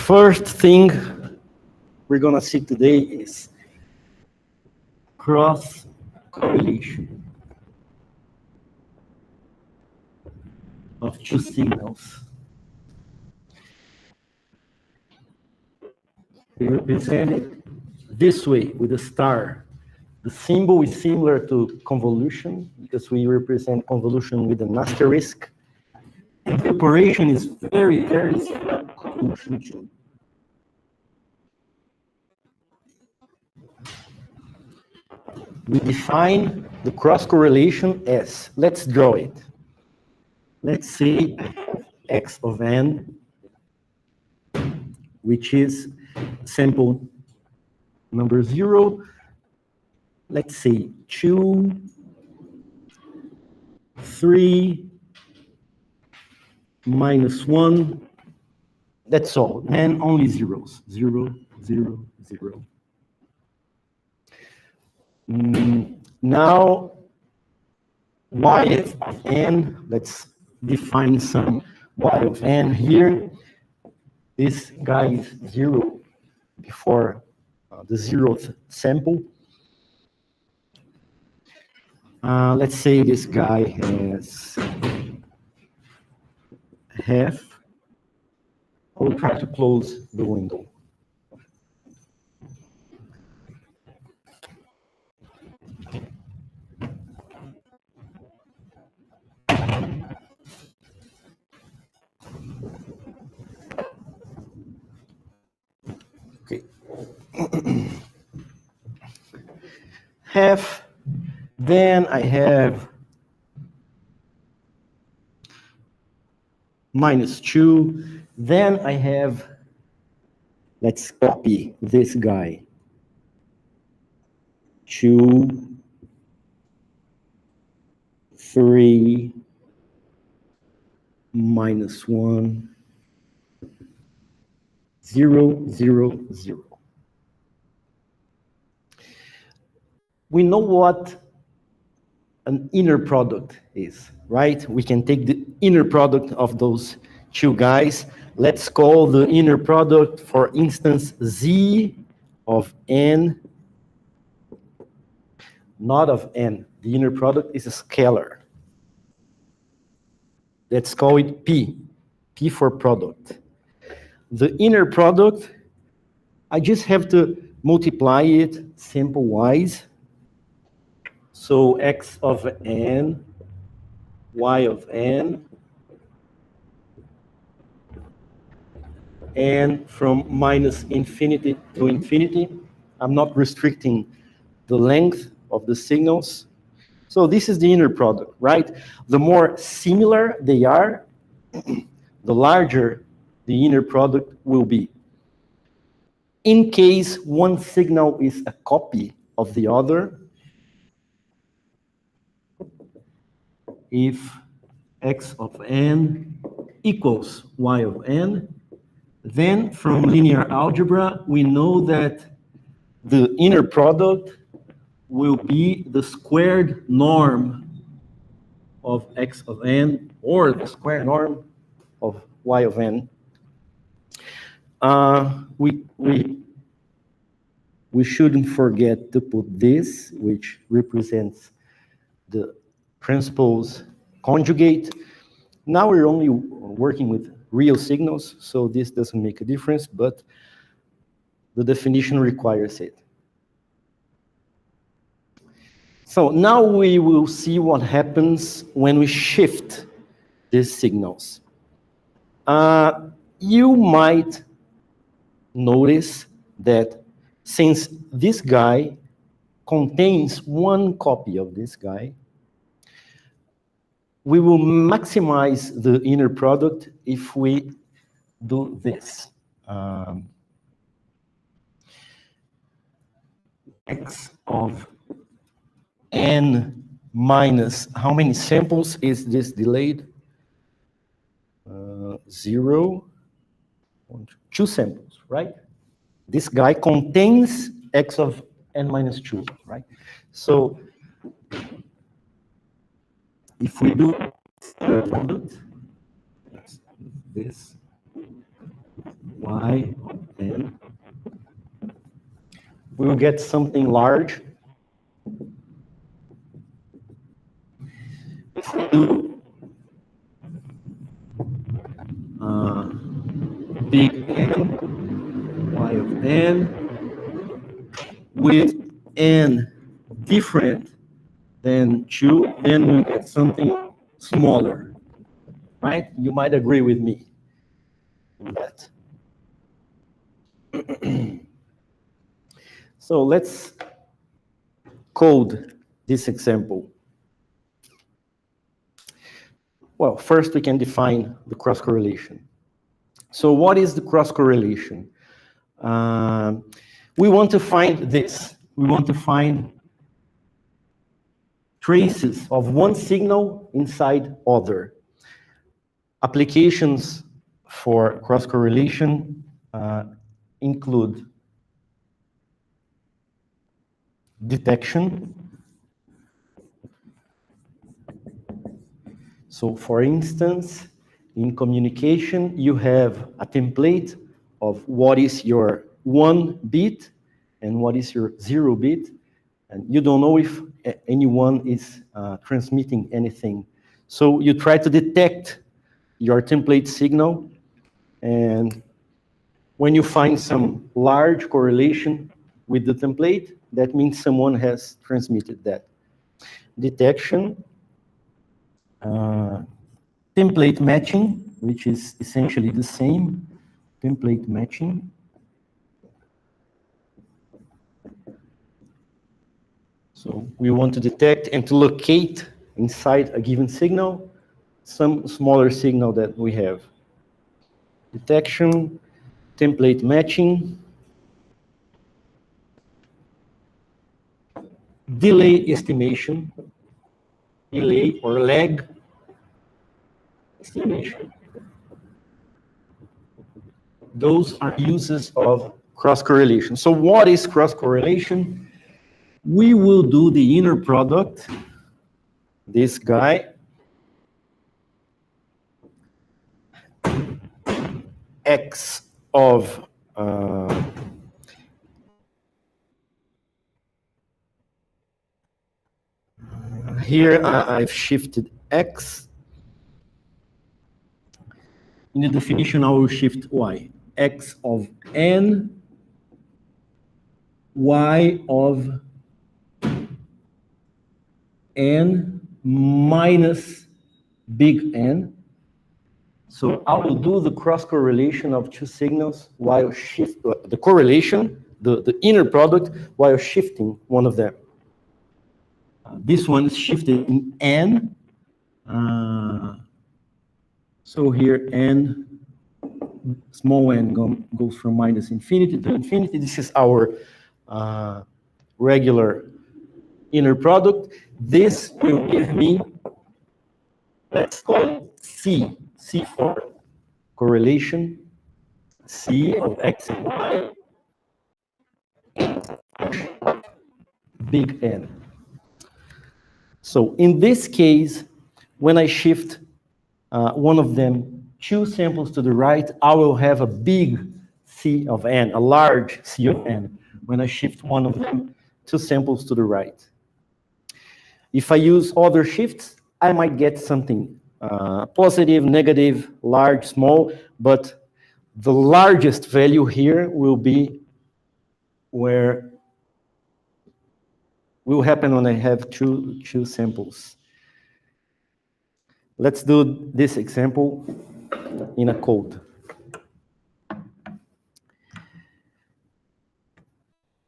first thing we're gonna see today is cross correlation of two signals. We represent it this way with a star. The symbol is similar to convolution because we represent convolution with an asterisk. And the operation is very, very similar to convolution too. We define the cross correlation as, let's draw it. Let's say x of n, which is sample number 0. Let's say 2, 3, -1. That's all, and only zeros. 0, 0, 0. Now, y of n, let's define some y of n here. This guy is 0 before the 0th sample. Let's say this guy has half. I'll try to close the window. Okay. Half. Then I have -2. Then I have, let's copy this guy. 2, 3, -1, 0, 0, 0. We know what an inner product is, right? We can take the inner product of those two guys. Let's call the inner product, for instance, z of n, not of n. The inner product is a scalar. Let's call it p, p for product. The inner product, I just have to multiply it sample-wise. So x of n, y of n, and from -infinity to infinity. I'm not restricting the length of the signals. So this is the inner product, right? The more similar they are, the larger the inner product will be. In case one signal is a copy of the other, if x of n equals y of n, then from linear algebra, we know that the inner product will be the squared norm of x of n, or the square norm of y of n. We shouldn't forget to put this, which represents the transpose conjugate. Now we're only working with real signals, so this doesn't make a difference, but the definition requires it. So now we will see what happens when we shift these signals. You might notice that since this guy contains one copy of this guy, we will maximize the inner product if we do this. X of n minus, how many samples is this delayed? 0, 2 samples, right? This guy contains x of n minus 2, right? So if we do product, this, y of n. We'll get something large. If we do big N, y of n, with n different than 2, then we get something smaller, right? You might agree with me on that. So let's code this example. Well, first we can define the cross correlation. So what is the cross correlation? We want to find this. We want to find traces of one signal inside other. Applications for cross correlation include detection. So for instance, in communication, you have a template of what is your 1 bit and what is your 0 bit, and you don't know if anyone is transmitting anything. So you try to detect your template signal, and when you find some large correlation with the template, that means someone has transmitted that. Detection, template matching, which is essentially the same, template matching. So we want to detect and to locate inside a given signal some smaller signal that we have. Detection, template matching, delay estimation, delay or lag estimation. Those are uses of cross correlation. So what is cross correlation? We will do the inner product, this guy, x of here I've shifted x. In the definition, I will shift y. X of n, y of n minus big N. So I will do the cross correlation of two signals while shift the correlation, the inner product, while shifting one of them. This one is shifted in N. So here N, small n goes from minus infinity to infinity. This is our regular inner product. This will give me, let's call it C. C for correlation, C of x and y, big N. So in this case, when I shift one of them 2 samples to the right, I will have a big C of N, a large C of N, when I shift one of them 2 samples to the right. If I use other shifts, I might get something positive, negative, large, small, but the largest value here will be where will happen when I have two samples. Let's do this example in a code.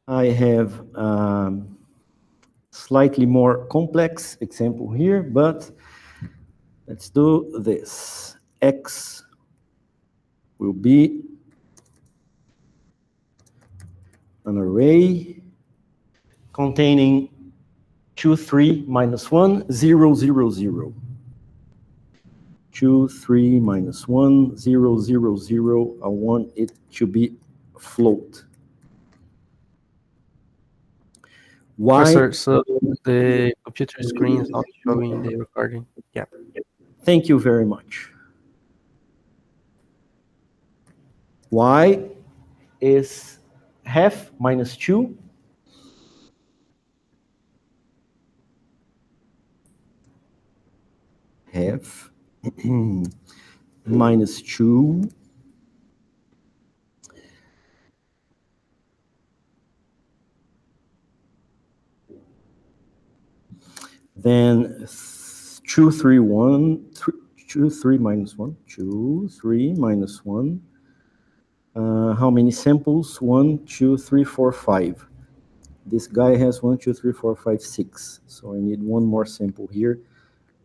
I have slightly more complex example here, but let's do this. X will be an array containing 2, 3, minus 1, 0, 0, 0. 2, 3, minus 1, 0, 0, 0. I want it to be a float. Why? Professor, so the computer screen is not showing the recording. Yeah. Thank you very much. y is half minus 2 half minus 2 then 2, 3, 1, 2, 3 minus 1, 2, 3 minus 1. How many samples? 1, 2, 3, 4, 5. This guy has 1, 2, 3, 4, 5, 6. So I need one more sample here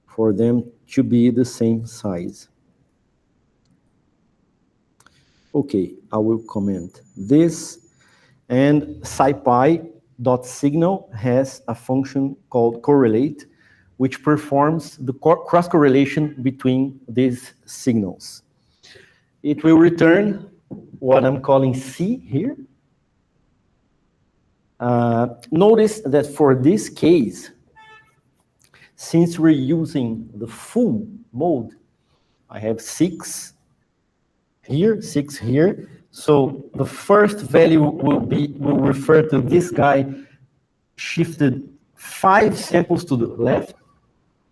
for them to be the same size. Okay, I will comment this. And SciPy.signal has a function called correlate, which performs the cross correlation between these signals. It will return what I'm calling C here. Notice that for this case, since we're using the full mode, I have 6 here, 6 here. So the first value will refer to this guy shifted 5 samples to the left.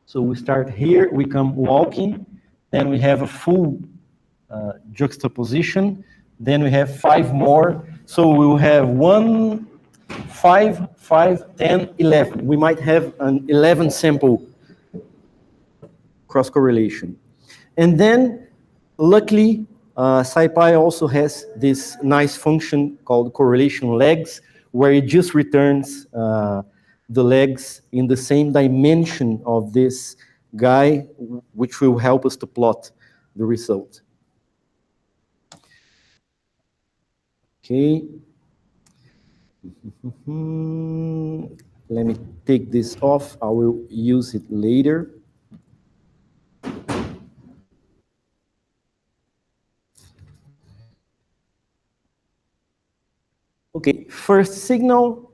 So we start here, we come walking, then we have a full juxtaposition, then we have 5 more. So we will have 1, 5, 5, 10, 11. We might have an 11 sample cross correlation. And then, luckily, SciPy also has this nice function called correlation legs, where it just returns the legs in the same dimension of this guy, which will help us to plot the result. Okay. Let me take this off. I will use it later. Okay, first signal,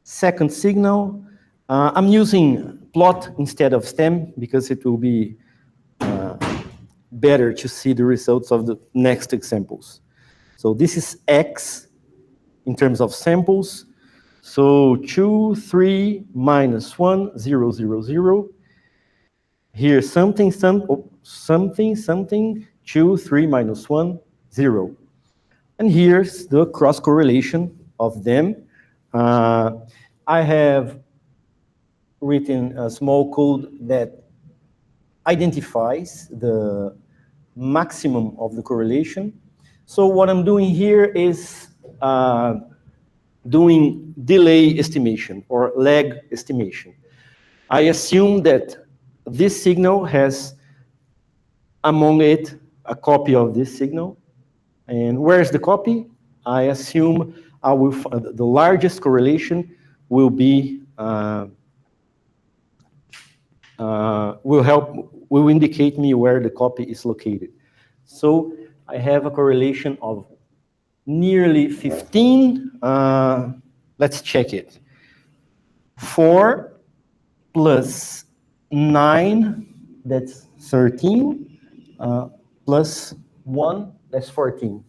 second signal. I'm using plot instead of stem because it will be better to see the results of the next examples. So this is X in terms of samples. So 2, 3, minus 1, 0, 0, 0. Here something, 2, 3, minus 1, 0. And here's the cross correlation of them. I have written a small code that identifies the maximum of the correlation. So what I'm doing here is doing delay estimation or lag estimation. I assume that this signal has among it a copy of this signal. And where's the copy? I assume I will the largest correlation will be will indicate me where the copy is located. So I have a correlation of nearly 15. Let's check it. 4 plus 9, that's 13, plus 1, that's 14.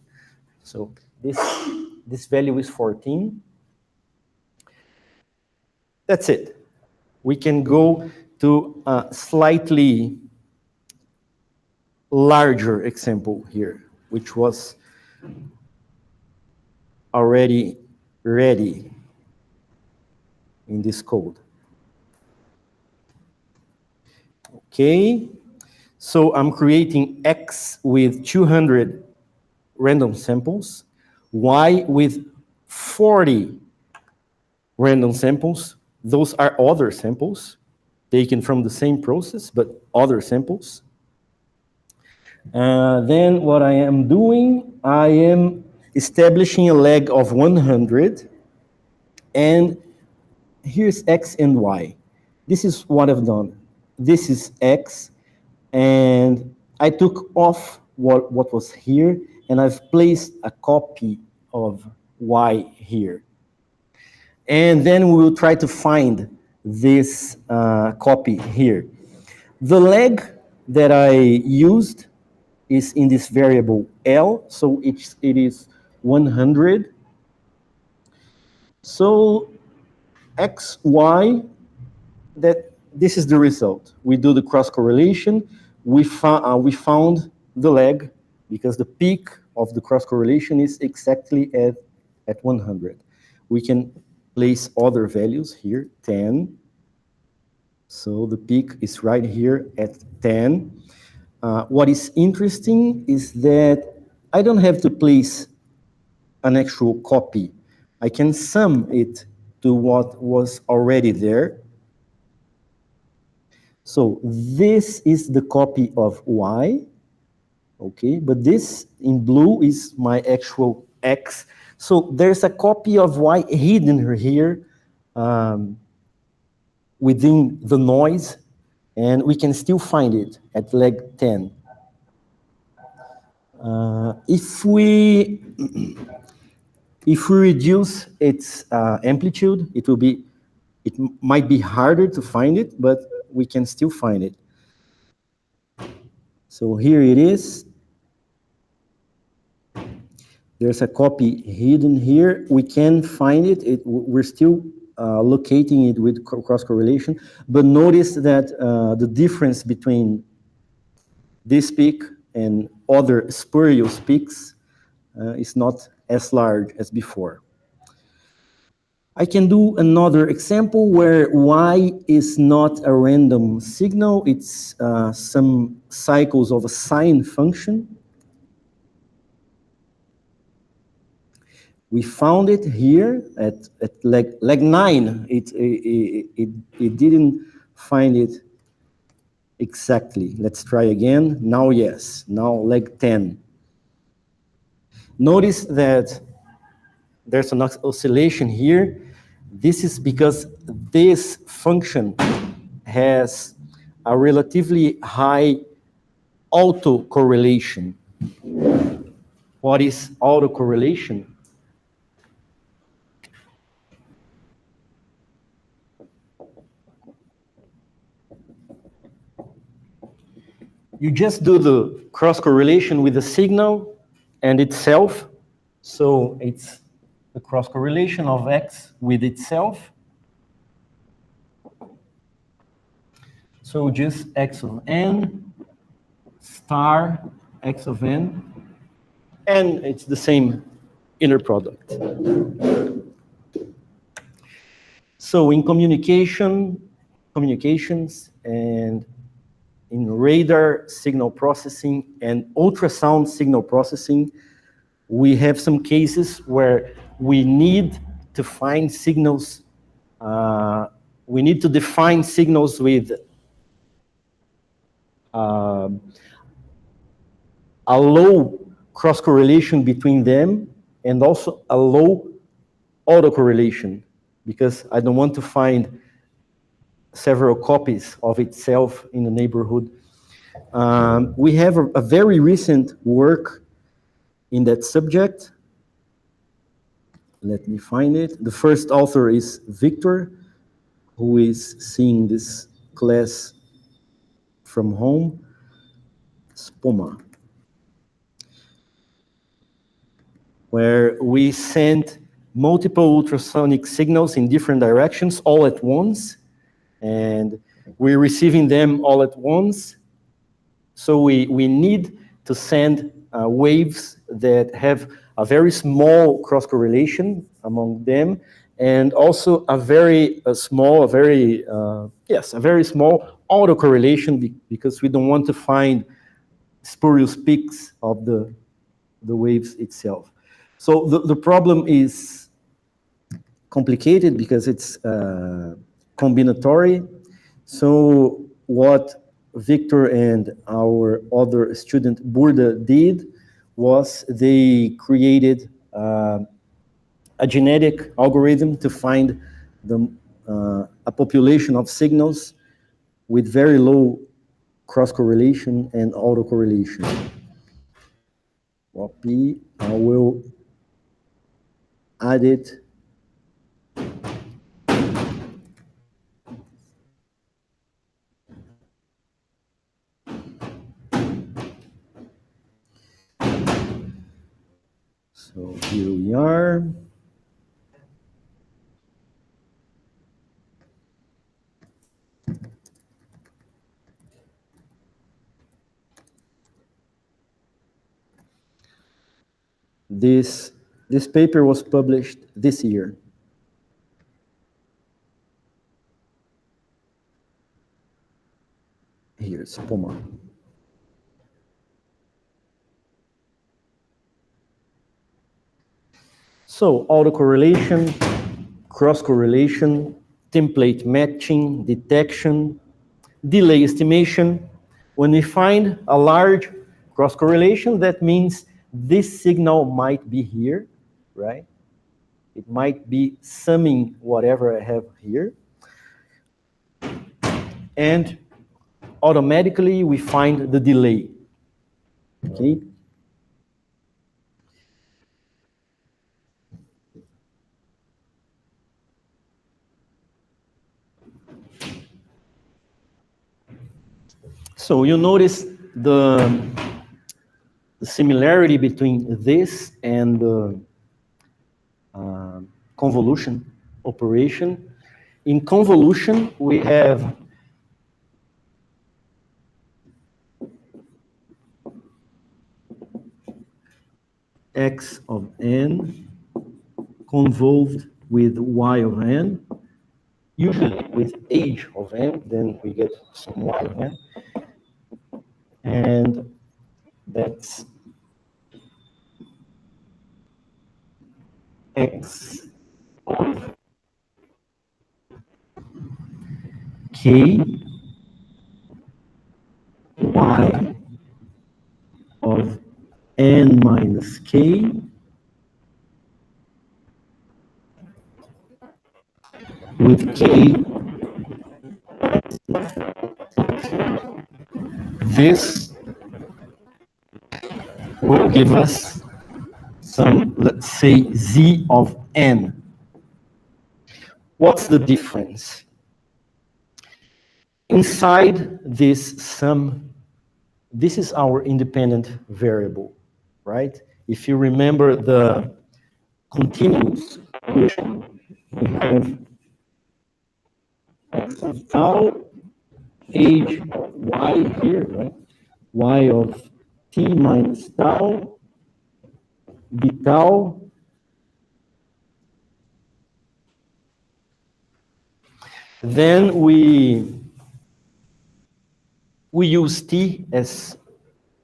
So this value is 14. That's it. We can go to a slightly larger example here, which was already ready in this code. Okay, so I'm creating X with 200 random samples, Y with 40 random samples. Those are other samples taken from the same process, but other samples. Then what I am doing, I am establishing a lag of 100, and here's X and Y. This is what I've done. This is X, and I took off what was here, and I've placed a copy of Y here. And then we will try to find this copy here. The lag that I used is in this variable L, so it is 100. So X, Y, this is the result. We do the cross correlation. We found the lag because the peak of the cross correlation is exactly at 100. We can place other values here, 10. So the peak is right here at 10. What is interesting is that I don't have to place an actual copy. I can sum it to what was already there. So this is the copy of Y, okay? But this in blue is my actual X. So there's a copy of Y hidden here within the noise, and we can still find it at leg 10. If we reduce its amplitude, it might be harder to find it, but we can still find it. So here it is. There's a copy hidden here. We can find it. We're still locating it with cross correlation, but notice that the difference between this peak and other spurious peaks is not as large as before. I can do another example where Y is not a random signal, it's some cycles of a sine function. We found it here at leg 9. It didn't find it exactly. Let's try again. Now, yes. Now, leg 10. Notice that there's an oscillation here. This is because this function has a relatively high autocorrelation. What is autocorrelation? You just do the cross correlation with the signal and itself. So it's the cross correlation of X with itself. So just X of N star X of N, and it's the same inner product. So in communications and in radar signal processing and ultrasound signal processing, we have some cases where we need to find signals, we need to define signals with a low cross correlation between them and also a low autocorrelation, because I don't want to find several copies of itself in the neighborhood. We have a very recent work in that subject. Let me find it. The first author is Victor, who is seeing this class from home. SPOMA, where we sent multiple ultrasonic signals in different directions all at once, and we're receiving them all at once. So we need to send waves that have a very small cross correlation among them, and also a very small autocorrelation, because we don't want to find spurious peaks of the waves itself. So the problem is complicated because it's combinatory. So what Victor and our other student Burda did was they created a genetic algorithm to find a population of signals with very low cross correlation and autocorrelation. Copy, I will add it. So here we are. This paper was published this year. Here's POMA. So autocorrelation, cross-correlation, template matching, detection, delay estimation. When we find a large cross-correlation, that means this signal might be here, right? It might be summing whatever I have here. And automatically we find the delay, okay? So you notice the similarity between this and the convolution operation. In convolution, we have x of n convolved with y of n, usually with age of n, then we get some y of n. And that's x of k, y of n minus k, with k. This will give us some, let's say, z of n. What's the difference? Inside this sum, this is our independent variable, right? If you remember the continuous equation, we have x of tau, age of y here, right? Y of t minus tau, b tau, then we use t as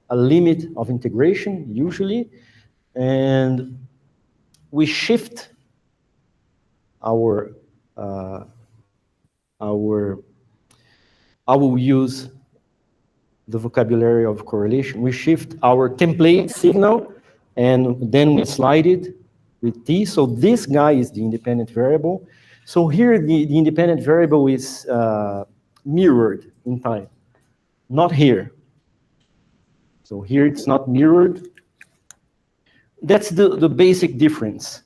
a limit of integration, usually, and we shift I will use the vocabulary of correlation. We shift our template signal, and then we slide it with t. So this guy is the independent variable. So here the independent variable is mirrored in time, not here. So here it's not mirrored. That's the basic difference.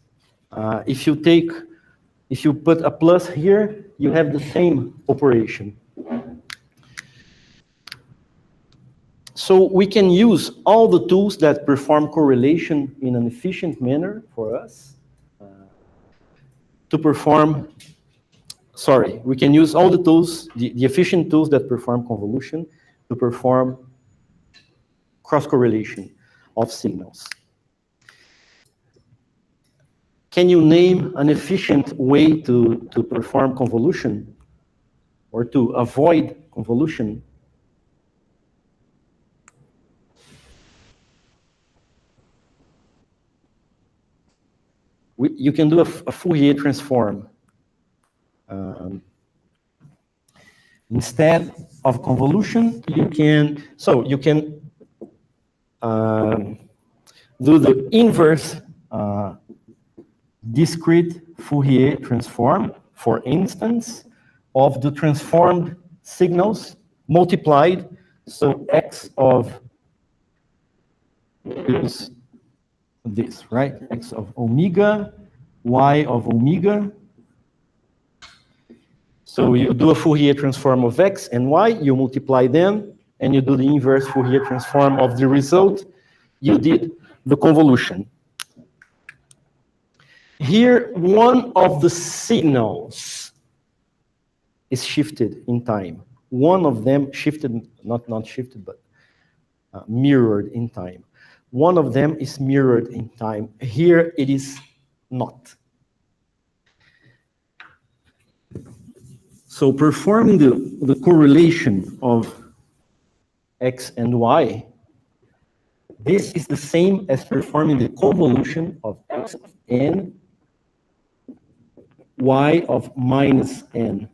If you put a plus here, you have the same operation. So we can use all the tools that perform correlation in an efficient manner for us to perform, we can use all the tools, the efficient tools that perform convolution to perform cross-correlation of signals. Can you name an efficient way to perform convolution or to avoid convolution? You can do a Fourier transform. Instead of convolution, you can do the inverse discrete Fourier transform, for instance, of the transformed signals multiplied. So x of is this, right? X of omega, y of omega. So you do a Fourier transform of x and y, you multiply them, and you do the inverse Fourier transform of the result. You did the convolution. Here, one of the signals is shifted in time. One of them shifted, not shifted, but mirrored in time. One of them is mirrored in time. Here it is not. So performing the correlation of X and Y, this is the same as performing the convolution of X of n, Y of minus n.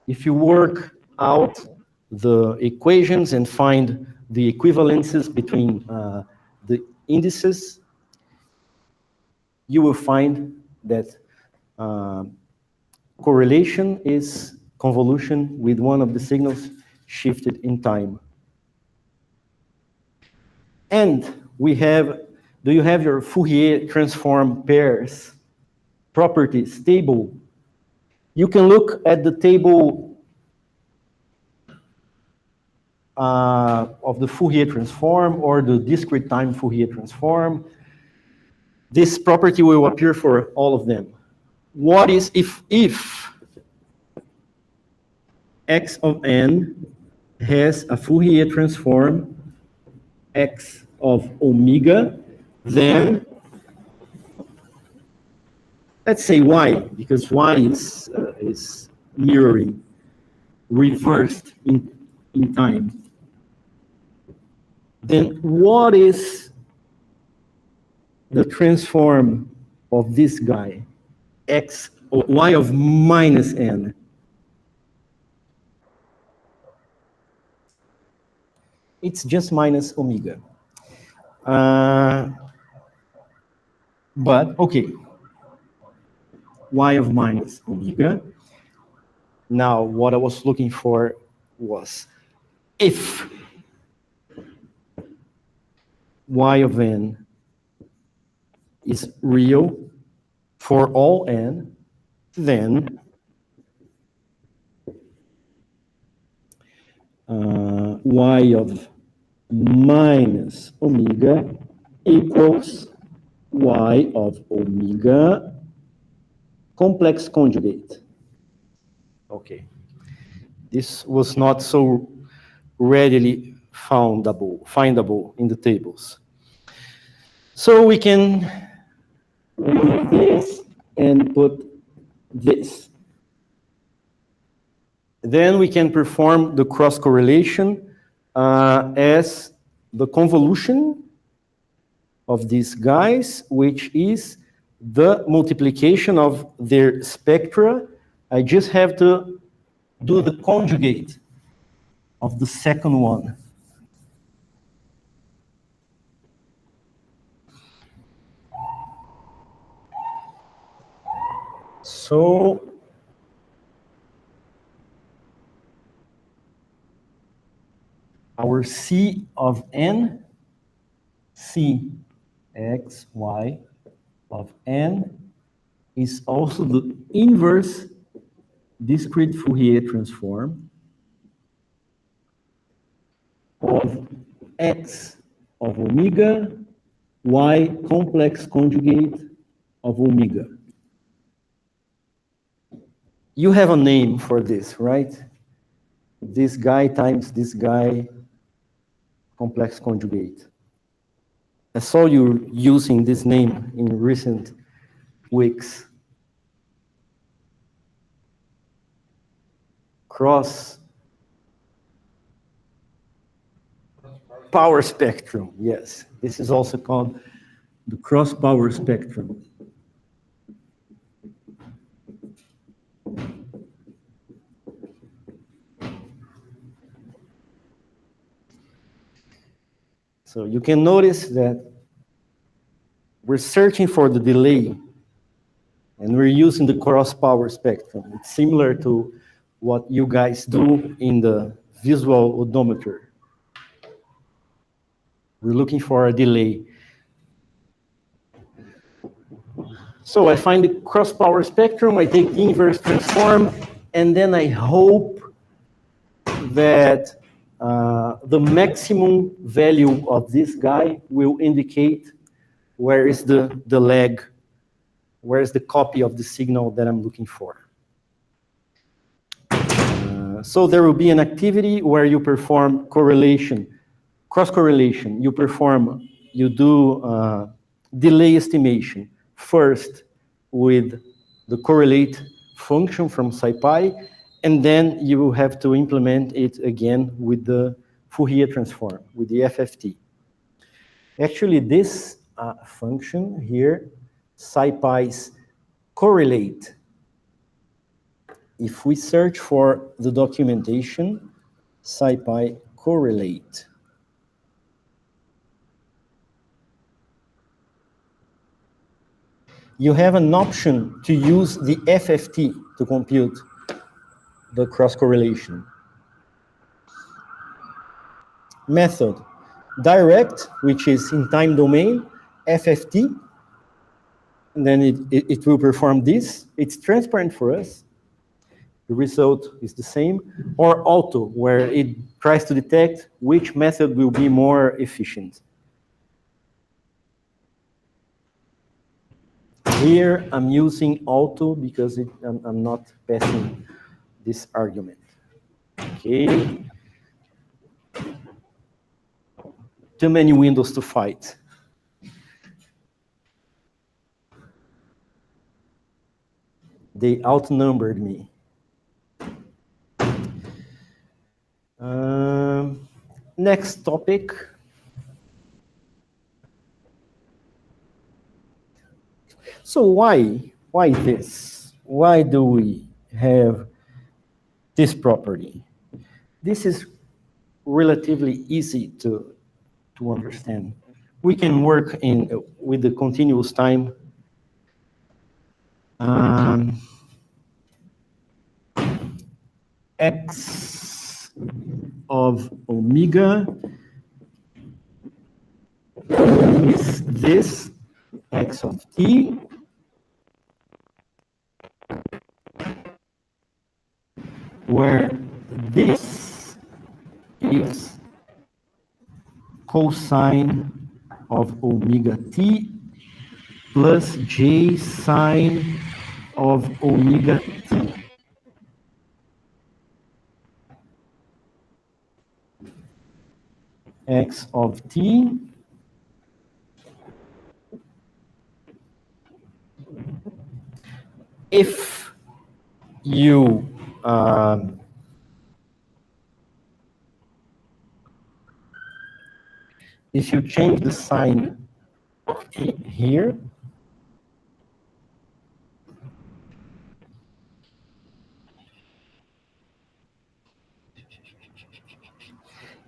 If you work out the equations and find the equivalences between the indices, you will find that correlation is convolution with one of the signals shifted in time. And we have, do you have your Fourier transform pairs properties table? You can look at the table of the Fourier transform or the discrete time Fourier transform. This property will appear for all of them. What is if X of n has a Fourier transform X of omega, then let's say Y, because Y is mirroring, reversed in time. Then what is the transform of this guy, X or Y of minus n? It's just minus omega. But, okay, Y of minus omega. Now, what I was looking for was if Y of n is real for all n, then Y of minus omega equals Y of omega complex conjugate. Okay. This was not so readily findable in the tables. So we can remove this and put this. Then we can perform the cross correlation as the convolution of these guys, which is the multiplication of their spectra. I just have to do the conjugate of the second one. So our C of n, C x, y of n is also the inverse discrete Fourier transform of x of omega, y complex conjugate of omega. You have a name for this, right? This guy times this guy complex conjugate. I saw you using this name in recent weeks. Cross power spectrum, yes. This is also called the cross power spectrum. So you can notice that we're searching for the delay, and we're using the cross power spectrum. It's similar to what you guys do in the visual odometer. We're looking for a delay. So I find the cross power spectrum, I take the inverse transform, and then I hope that the maximum value of this guy will indicate where is the lag Where's the copy of the signal that I'm looking for? So there will be an activity where you perform correlation, cross-correlation. You do delay estimation first with the correlate function from SciPy, and then you will have to implement it again with the Fourier transform, with the FFT. Actually, this function here, SciPy's correlate, if we search for the documentation, SciPy correlate, you have an option to use the FFT to compute the cross-correlation. Method, direct, which is in time domain, FFT, and then it will perform this. It's transparent for us. The result is the same. Or auto, where it tries to detect which method will be more efficient. Here, I'm using auto because I'm not passing this argument. Okay. Too many windows to fight. They outnumbered me. Next topic. So why this? Why do we have this property? This is relatively easy to understand. We can work with the continuous time. X of omega is this x of t where this is cosine of omega t plus j sine of omega t. X of t if you change the sign here,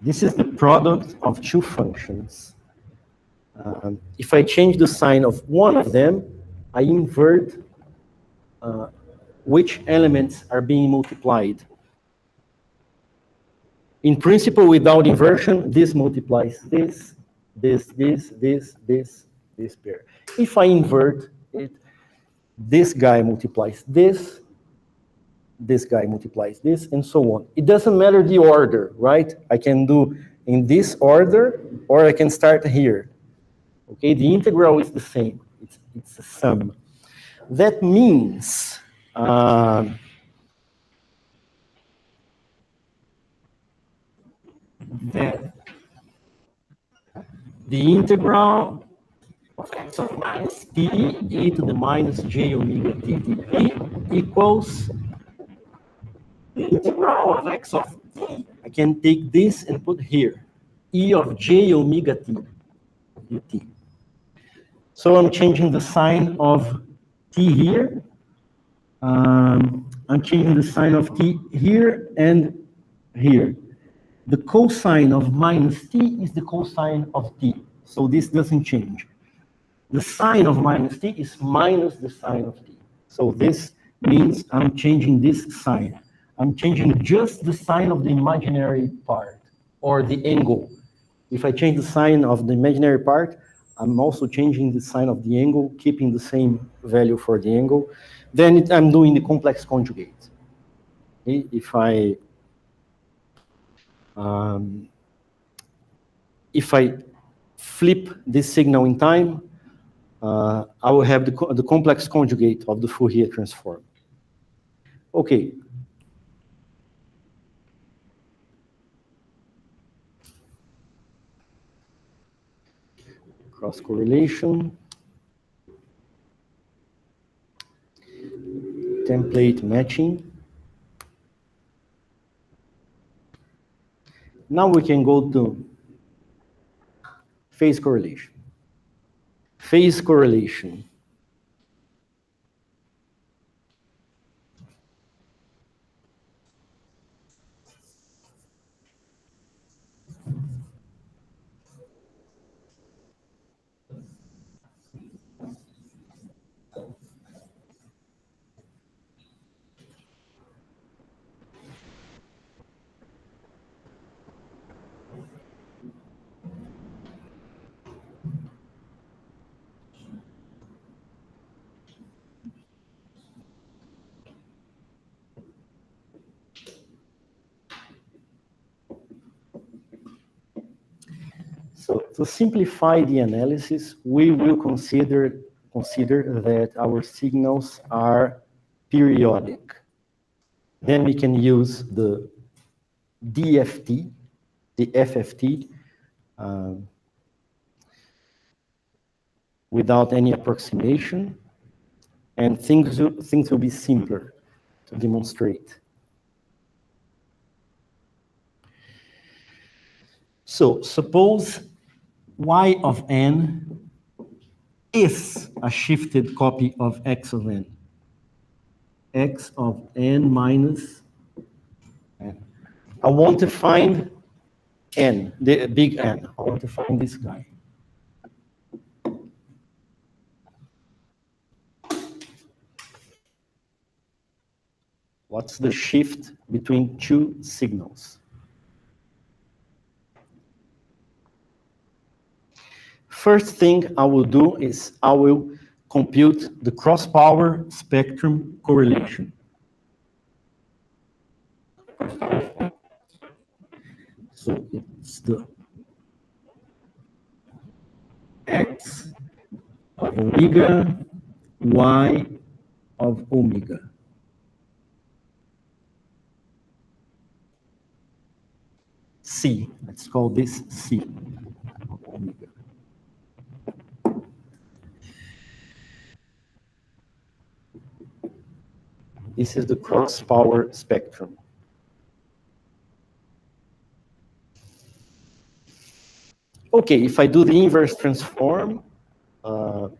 this is the product of two functions. If I change the sign of one of them, I invert which elements are being multiplied. In principle, without inversion, this multiplies this pair. If I invert it, this guy multiplies this guy multiplies this, and so on. It doesn't matter the order, right? I can do in this order, or I can start here. Okay, the integral is the same. It's a sum. That means that the integral of x of minus t e to the minus j omega t dp equals the integral of x of t. I can take this and put here, e of j omega t dt. So I'm changing the sign of t here. I'm changing the sign of t here and here. The cosine of minus t is the cosine of t. So this doesn't change. The sign of minus t is minus the sign of t. So this means I'm changing this sign. I'm changing just the sign of the imaginary part, or the angle. If I change the sign of the imaginary part, I'm also changing the sign of the angle, keeping the same value for the angle. Then I'm doing the complex conjugate. Okay? If I flip this signal in time, I will have the complex conjugate of the Fourier transform. Okay. Cross correlation. Template matching. Now we can go to phase correlation. Phase correlation. So to simplify the analysis, we will consider that our signals are periodic. Then we can use the DFT, the FFT, without any approximation, and things will be simpler to demonstrate. So suppose y of n is a shifted copy of x of n. X of n minus n. I want to find n, the big N. I want to find this guy. What's the shift between two signals? First thing I will do is I will compute the cross-power spectrum correlation. So it's the x of omega, y of omega. C, let's call this C of omega. This is the cross-power spectrum. Okay, if I do the inverse transform of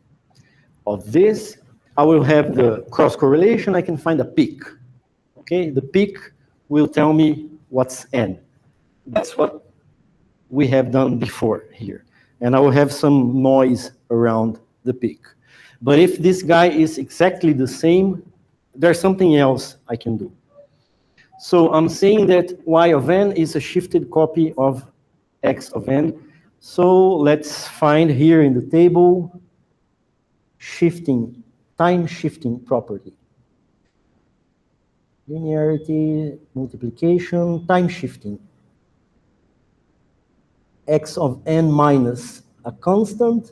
this, I will have the cross correlation. I can find a peak. Okay, the peak will tell me what's n. That's what we have done before here. And I will have some noise around the peak. But if this guy is exactly the same, there's something else I can do. So I'm saying that y of n is a shifted copy of x of n. So let's find here in the table shifting, time shifting property. Linearity, multiplication, time shifting. X of n minus a constant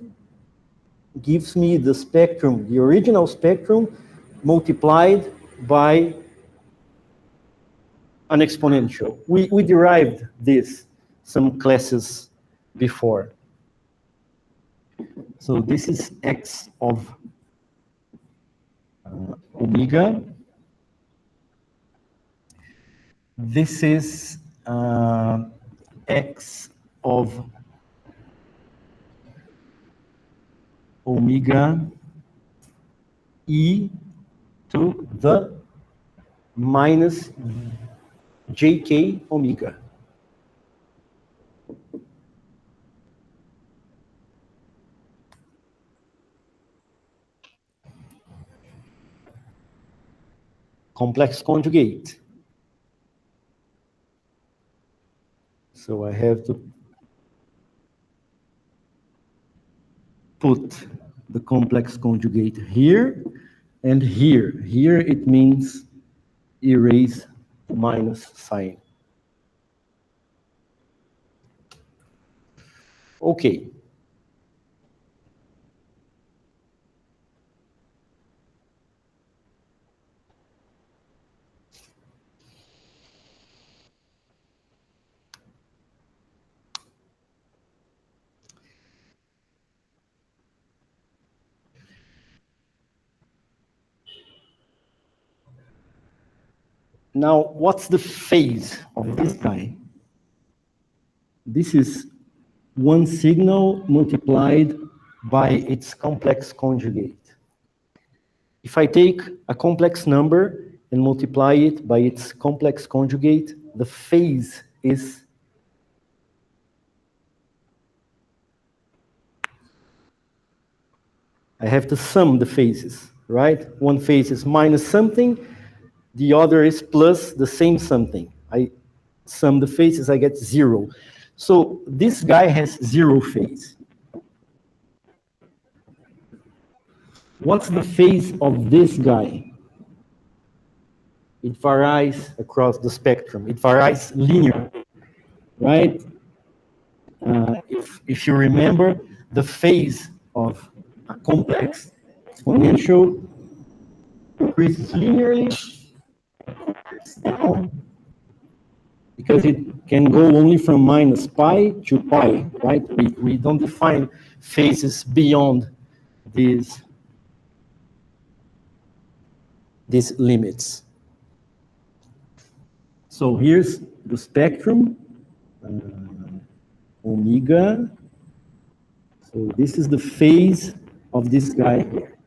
gives me the spectrum, the original spectrum, multiplied by an exponential. We derived this some classes before. So this is x of omega. This is x of omega e to the minus jk omega. Complex conjugate. So I have to put the complex conjugate here and here. Here it means erase minus sign. Okay. Now, what's the phase of this guy? This is one signal multiplied by its complex conjugate. If I take a complex number and multiply it by its complex conjugate, the phase is I have to sum the phases, right? One phase is minus something, the other is plus the same something. I sum the phases, I get 0. So this guy has 0 phase. What's the phase of this guy? It varies across the spectrum. It varies linearly, right? If you remember, the phase of a complex exponential increases linearly because it can go only from minus pi to pi, right? We don't define phases beyond these limits. So here's the spectrum, omega. So this is the phase of this guy here.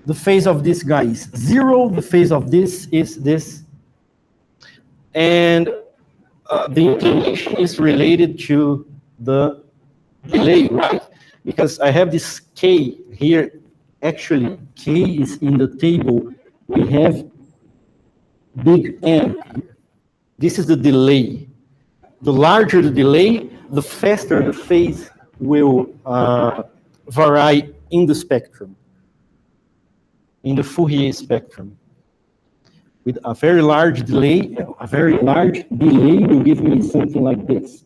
The phase of this guy is 0, the phase of this is this. And the inclination is related to the delay, right? Because I have this k here. Actually, k is in the table. We have big N. This is the delay. The larger the delay, the faster the phase will vary in the spectrum, in the Fourier spectrum. With a very large delay will give me something like this,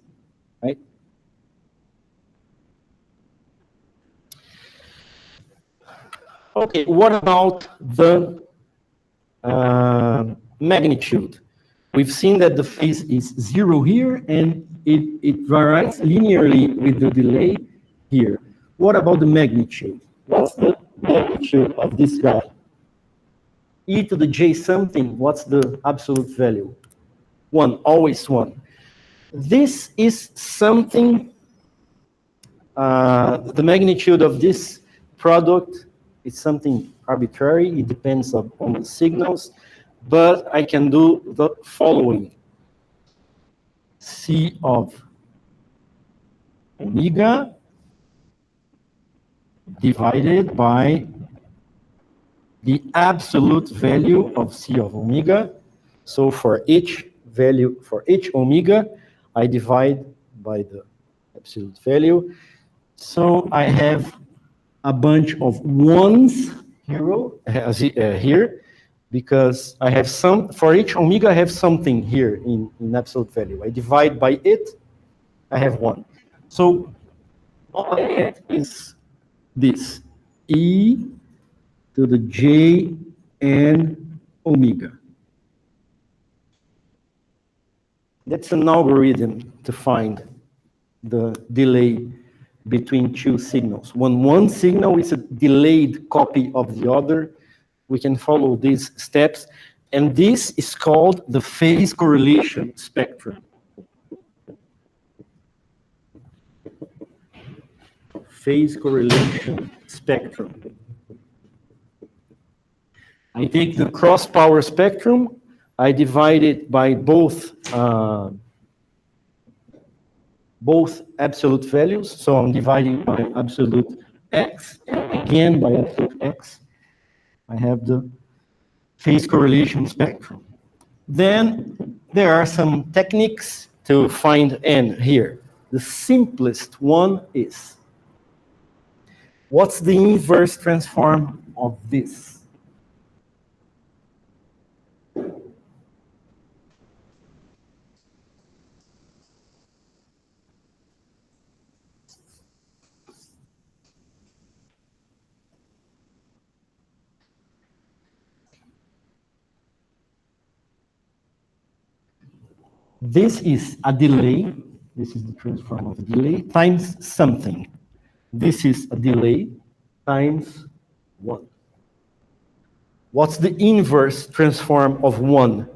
right? Okay, what about the magnitude? We've seen that the phase is 0 here, and it varies linearly with the delay here. What about the magnitude? What's the magnitude of this guy? E to the j something, what's the absolute value? 1, always 1. This is something, the magnitude of this product is something arbitrary. It depends on the signals, but I can do the following. C of omega divided by the absolute value of C of omega. So for each value, for each omega, I divide by the absolute value. So I have a bunch of ones here, because I have some, for each omega, I have something here in absolute value. I divide by it, I have 1. So all I get is this, E to the j n omega. That's an algorithm to find the delay between two signals. When one signal is a delayed copy of the other, we can follow these steps, and this is called the phase correlation spectrum. Phase correlation spectrum. I take the cross power spectrum, I divide it by both absolute values, so I'm dividing by absolute x, and again by absolute x. I have the phase correlation spectrum. Then there are some techniques to find n here. The simplest one is, what's the inverse transform of this? This is a delay. This is the transform of a delay times something. This is a delay times 1. What's the inverse transform of 1?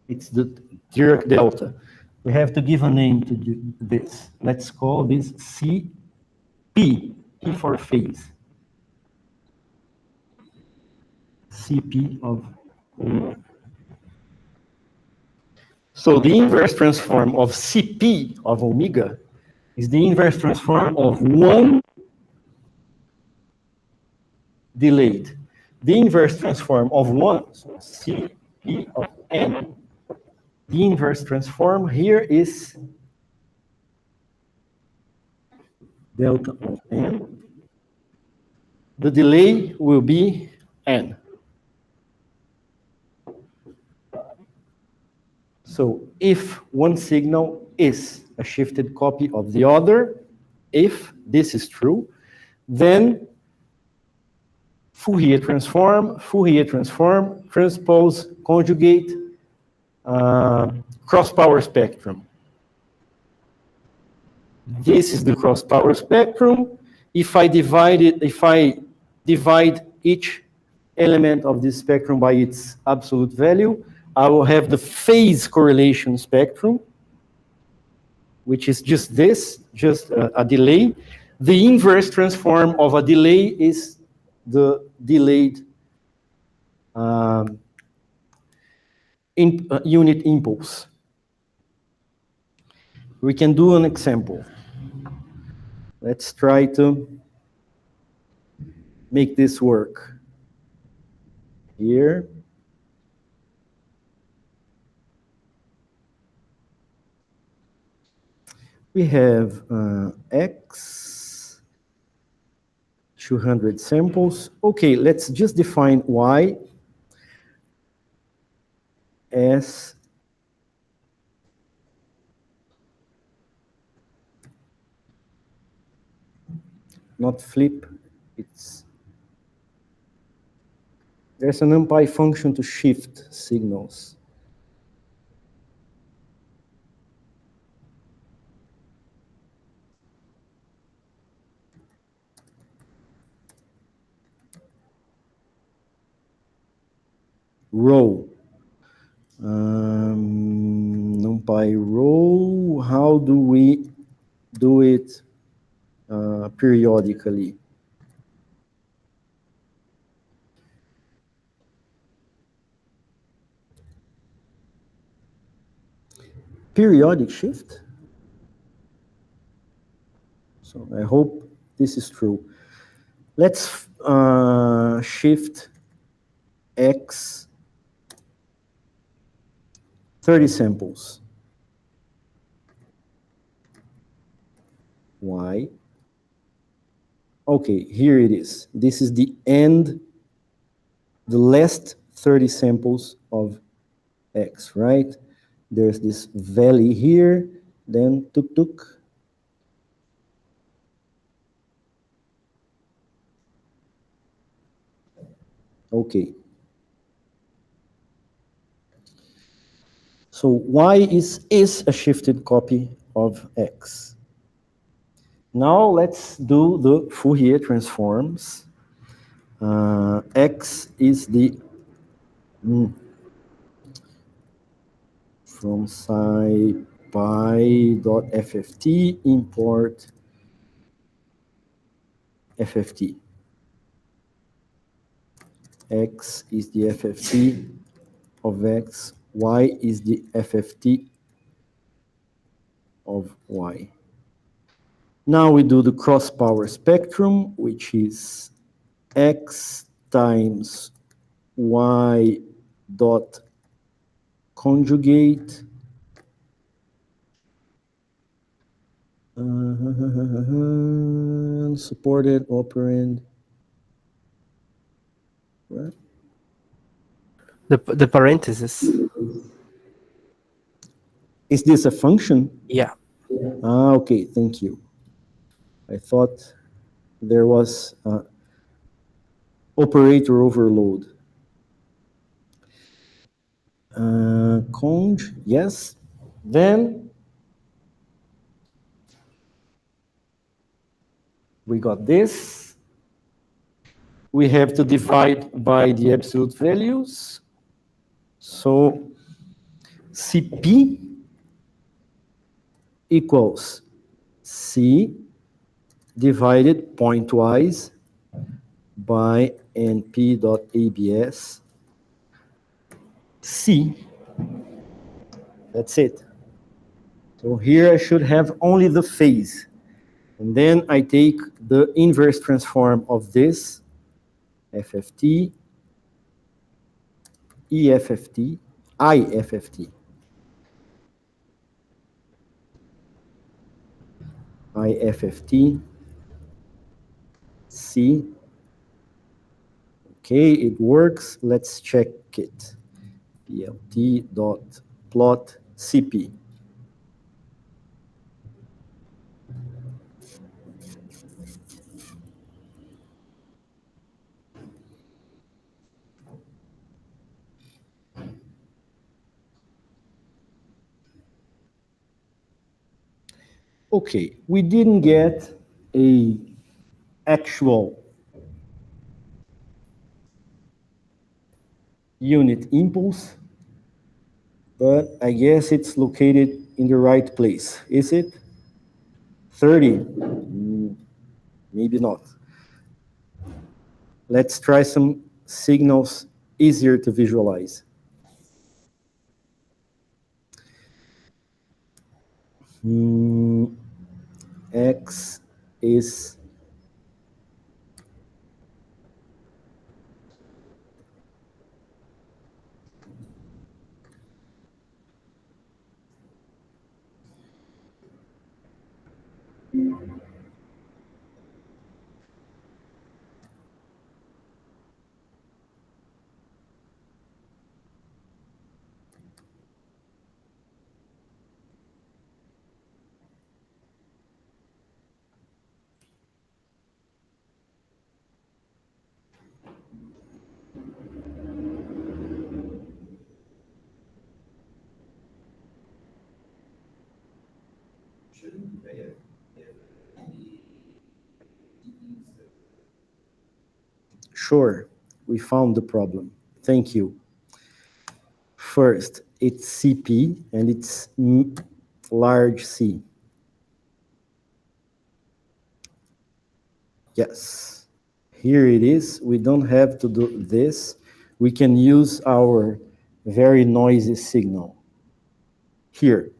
It's the Dirac delta. We have to give a name to this. Let's call this CP, P for phase. CP of omega. So the inverse transform of CP of omega is the inverse transform of 1 delayed. The inverse transform of 1, so CP of n. The inverse transform here is delta of n. The delay will be n. So if one signal is a shifted copy of the other, if this is true, then Fourier transform, transpose, conjugate, cross power spectrum. This is the cross power spectrum. If I divide each element of this spectrum by its absolute value, I will have the phase correlation spectrum, which is just this, just a delay. The inverse transform of a delay is the delayed unit impulse. We can do an example. Let's try to make this work. Here. We have X, 200 samples. Okay, let's just define Y as not flip, there's an NumPy function to shift signals. Row. NumPy row, how do we do it periodically? Periodic shift? So I hope this is true. Let's shift X 30 samples. Y. Okay, here it is. This is the end, the last 30 samples of X, right? There's this valley here, then tuk-tuk. Okay. So Y is a shifted copy of X. Now let's do the Fourier transforms. X is the from scipy.fft import FFT. X is the FFT of X. Y is the FFT of Y. Now we do the cross power spectrum, which is X times Y dot conjugate supported operand. Right. The parentheses. Is this a function? Yeah. Ah, okay, thank you. I thought there was operator overload. Conj, yes. Then We got this. We have to divide by the absolute values. So Cp equals C divided pointwise by np.abs C. That's it. So here I should have only the phase. And then I take the inverse transform of this, FFT, EFFT, IFFT. IFFT, C. Okay, it works. Let's check it. PLT dot plot CP. Okay, we didn't get a actual unit impulse, but I guess it's located in the right place. Is it? 30? Maybe not. Let's try some signals easier to visualize. X is sure. We found the problem. Thank you. First, it's CP and it's large C. Yes. Here it is. We don't have to do this. We can use our very noisy signal. Here,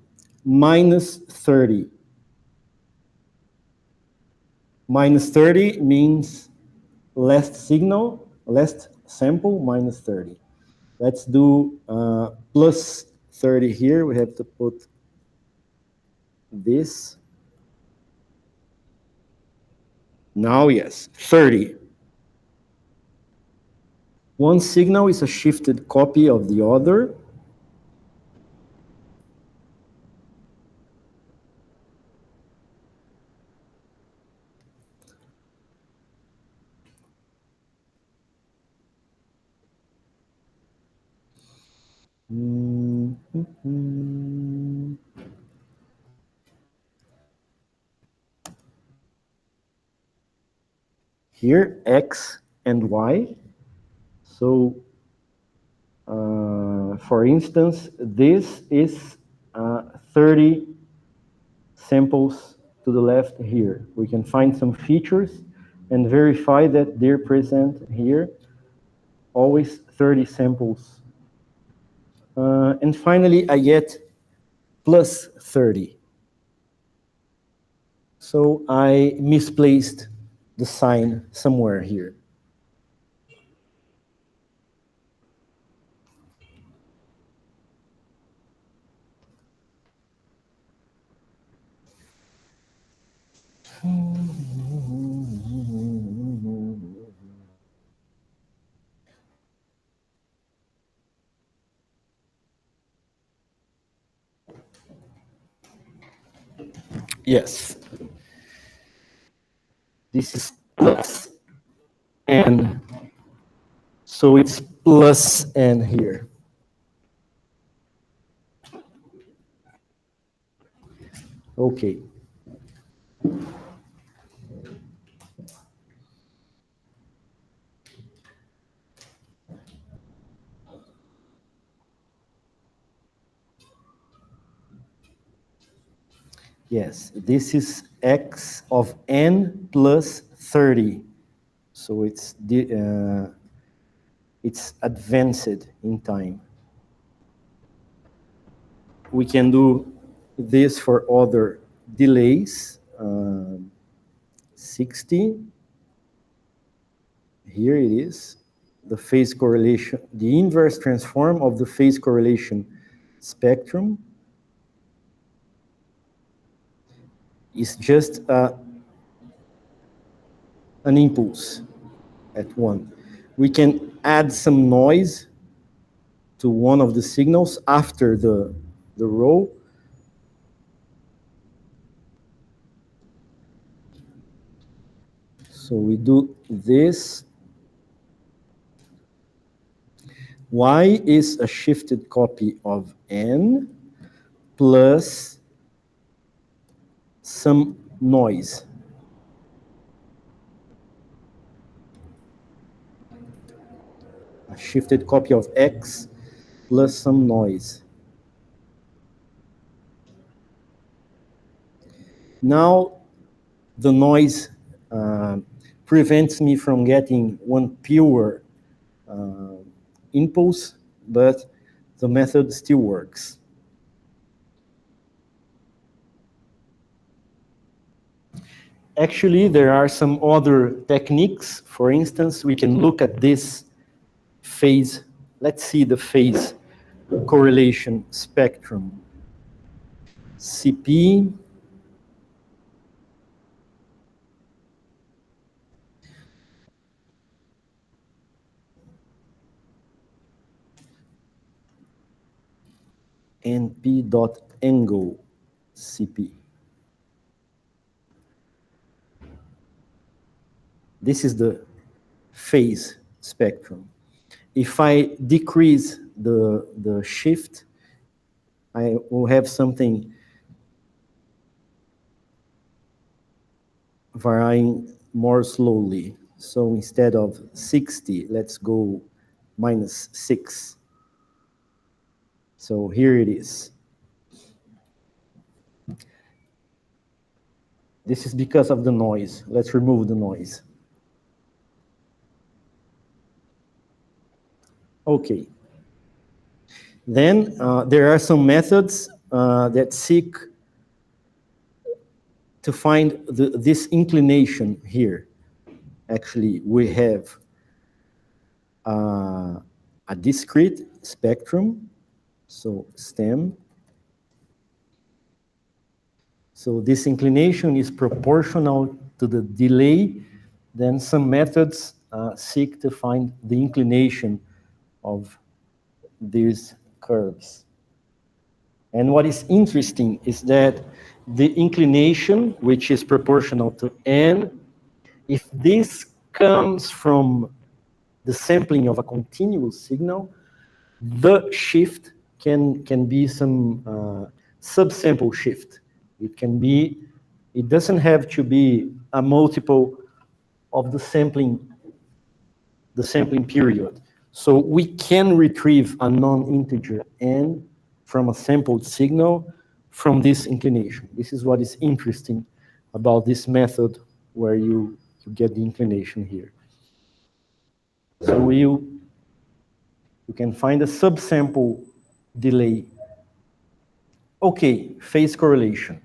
minus 30. Minus 30 means last signal, last sample, minus 30. Let's do plus 30 here. We have to put this. Now, yes, 30. One signal is a shifted copy of the other. Here, X and Y. So, for instance, this is 30 samples to the left here. We can find some features and verify that they're present here. Always 30 samples. And finally, I get plus 30. So I misplaced the sign somewhere here. Yes. This is plus n. So it's plus n here. Okay. Yes, this is x of n plus 30. So it's advanced in time. We can do this for other delays. 60. Here it is. The phase correlation, the inverse transform of the phase correlation spectrum is just an impulse at 1. We can add some noise to one of the signals after the row. So we do this. Y is a shifted copy of n plus some noise. A shifted copy of x plus some noise. Now, the noise prevents me from getting one pure impulse, but the method still works. Actually, there are some other techniques. For instance, we can look at this phase. Let's see the phase correlation spectrum. CP. And P dot angle CP. This is the phase spectrum. If I decrease the shift, I will have something varying more slowly. So instead of 60, let's go -6. So here it is. This is because of the noise. Let's remove the noise. Okay. Then there are some methods that seek to find this inclination here. Actually, we have a discrete spectrum, so STEM. So this inclination is proportional to the delay. Then some methods seek to find the inclination of these curves. And what is interesting is that the inclination, which is proportional to n, if this comes from the sampling of a continuous signal, the shift can be some subsample shift. It can be, it doesn't have to be a multiple of the sampling period. So we can retrieve a non-integer n from a sampled signal from this inclination. This is what is interesting about this method where you get the inclination here. So you can find a subsample delay. Okay, phase correlation.